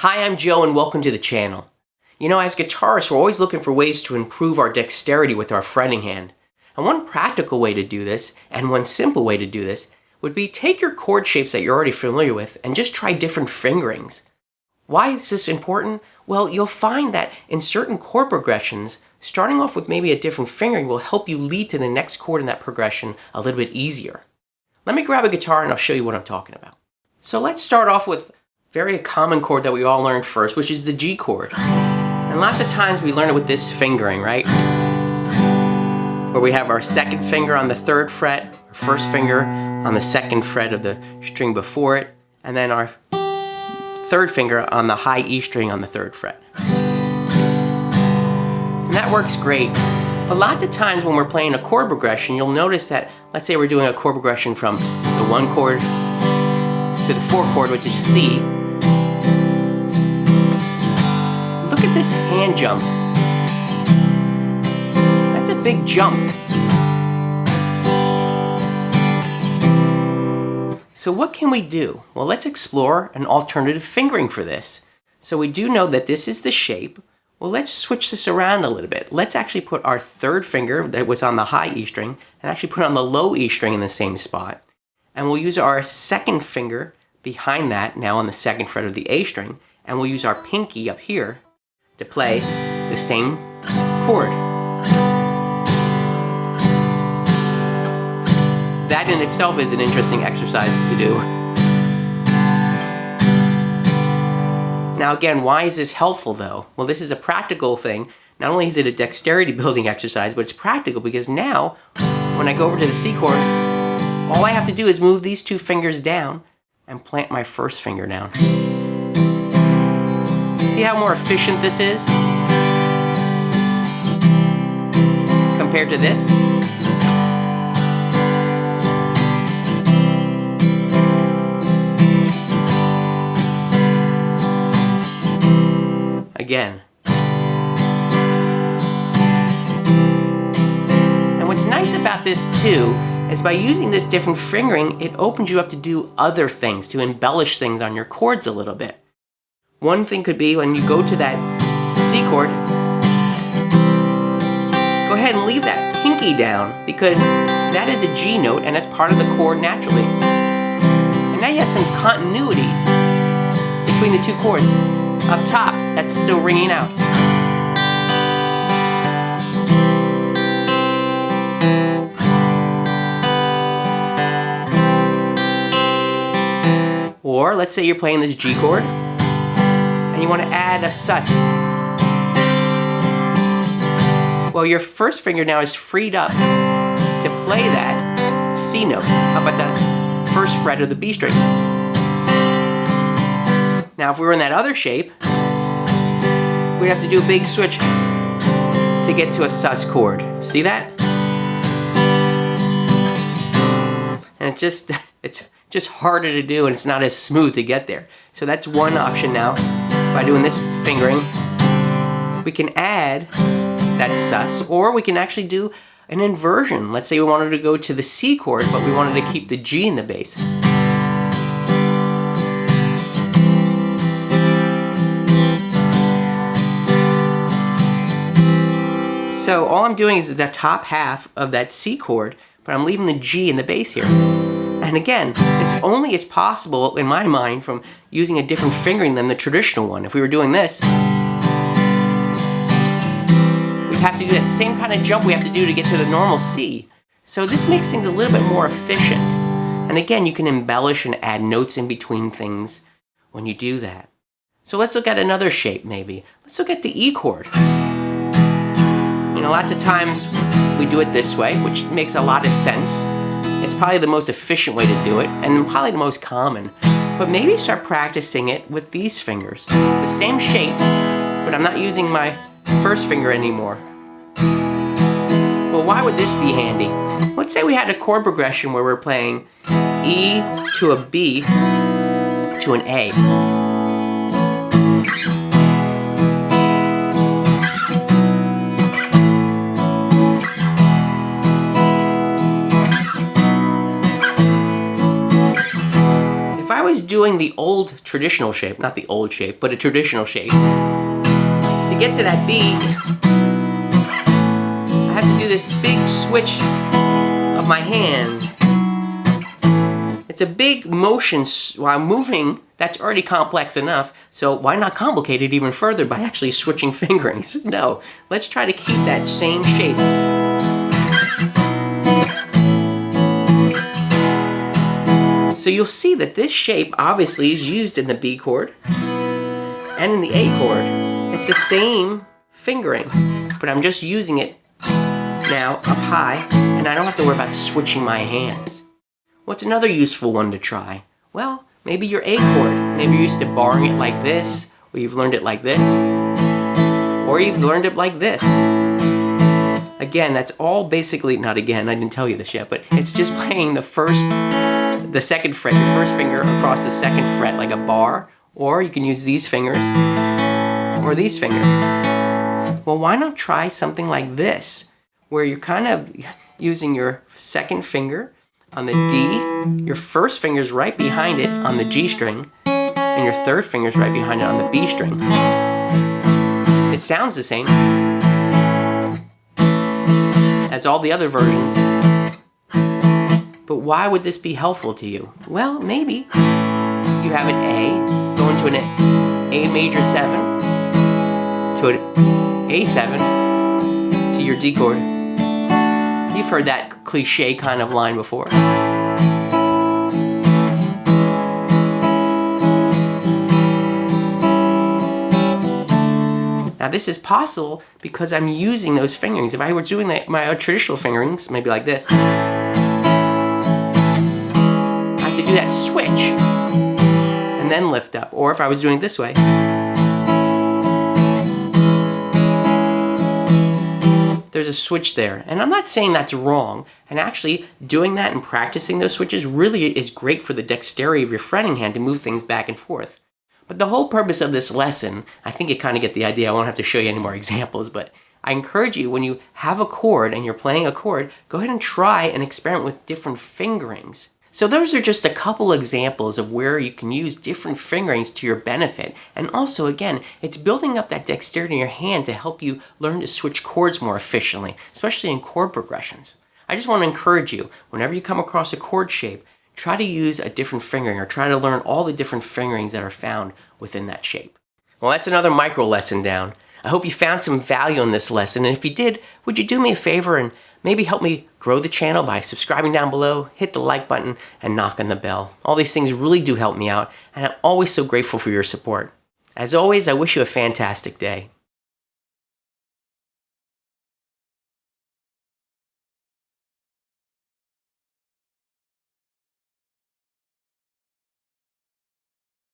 Hi, I'm Joe and welcome to the channel. You know, as guitarists, we're always looking for ways to improve our dexterity with our fretting hand. And one practical way to do this, and one simple way to do this, would be take your chord shapes that you're already familiar with and just try different fingerings. Why is this important? Well, you'll find that in certain chord progressions, starting off with maybe a different fingering will help you lead to the next chord in that progression a little bit easier. Let me grab a guitar and I'll show you what I'm talking about. So let's start off with very common chord that we all learned first, which is the G chord. And lots of times we learn it with this fingering, right? Where we have our second finger on the third fret, our first finger on the second fret of the string before it, and then our third finger on the high E string on the third fret. And that works great. But lots of times when we're playing a chord progression, you'll notice that, let's say we're doing a chord progression from the 1 chord to the 4 chord, which is C. Look at this hand jump. That's a big jump. So what can we do? Well, let's explore an alternative fingering for this. So we do know that this is the shape. Well, let's switch this around a little bit. Let's actually put our third finger that was on the high E string and actually put it on the low E string in the same spot. And we'll use our second finger behind that, now on the second fret of the A string, and we'll use our pinky up here to play the same chord. That in itself is an interesting exercise to do. Now again, why is this helpful though? Well, this is a practical thing. Not only is it a dexterity building exercise, but it's practical because now, when I go over to the C chord, all I have to do is move these two fingers down and plant my first finger down. See how more efficient this is compared to this? Again. And what's nice about this too is by using this different fingering, it opens you up to do other things, to embellish things on your chords a little bit. One thing could be when you go to that C chord, go ahead and leave that pinky down because that is a G note and that's part of the chord naturally. And now you have some continuity between the two chords. Up top, that's still ringing out. Or let's say you're playing this G chord and you want to add a sus. Well, your first finger now is freed up to play that C note. How about that first fret of the B string? Now if we were in that other shape, we'd have to do a big switch to get to a sus chord. See that? And it's just harder to do and it's not as smooth to get there. So that's one option now. By doing this fingering, we can add that sus, or we can actually do an inversion. Let's say we wanted to go to the C chord, but we wanted to keep the G in the bass. So all I'm doing is the top half of that C chord, but I'm leaving the G in the bass here. And again, this only is possible in my mind from using a different fingering than the traditional one. If we were doing this, we'd have to do that same kind of jump we have to do to get to the normal C. So this makes things a little bit more efficient. And again, you can embellish and add notes in between things when you do that. So let's look at another shape maybe. Let's look at the E chord. You know, lots of times we do it this way, which makes a lot of sense. It's probably the most efficient way to do it, and probably the most common. But maybe start practicing it with these fingers. The same shape, but I'm not using my first finger anymore. Well, why would this be handy? Let's say we had a chord progression where we're playing E to a B to an A. doing the old traditional shape, not the old shape, but a traditional shape, to get to that B, I have to do this big switch of my hand. It's a big motion while I'm moving that's already complex enough, so why not complicate it even further by actually switching fingerings? No, let's try to keep that same shape. So you'll see that this shape obviously is used in the B chord and in the A chord. It's the same fingering, but I'm just using it now up high, and I don't have to worry about switching my hands. What's another useful one to try? Well, maybe your A chord. Maybe you're used to barring it like this, or you've learned it like this, or you've learned it like this. Again, that's all basically, not again, I didn't tell you this yet, but it's just playing the second fret, your first finger across the second fret like a bar, or you can use these fingers, or these fingers. Well, why not try something like this, where you're kind of using your second finger on the D, your first finger's right behind it on the G string, and your third finger's right behind it on the B string. It sounds the same as all the other versions. But why would this be helpful to you? Well, maybe you have an A going to an A major 7 to an A7 to your D chord. You've heard that cliche kind of line before. Now this is possible because I'm using those fingerings. If I were doing my traditional fingerings, maybe like this, I have to do that switch and then lift up. Or if I was doing it this way, there's a switch there. And I'm not saying that's wrong. And actually, doing that and practicing those switches really is great for the dexterity of your fretting hand to move things back and forth. But the whole purpose of this lesson, I think you kind of get the idea. I won't have to show you any more examples, but I encourage you, when you have a chord and you're playing a chord, go ahead and try and experiment with different fingerings. So those are just a couple examples of where you can use different fingerings to your benefit. And also, again, it's building up that dexterity in your hand to help you learn to switch chords more efficiently, especially in chord progressions. I just want to encourage you, whenever you come across a chord shape, try to use a different fingering or try to learn all the different fingerings that are found within that shape. Well, that's another micro lesson down. I hope you found some value in this lesson, and if you did, would you do me a favor and maybe help me grow the channel by subscribing down below, hit the like button, and knock on the bell. All these things really do help me out, and I'm always so grateful for your support. As always, I wish you a fantastic day.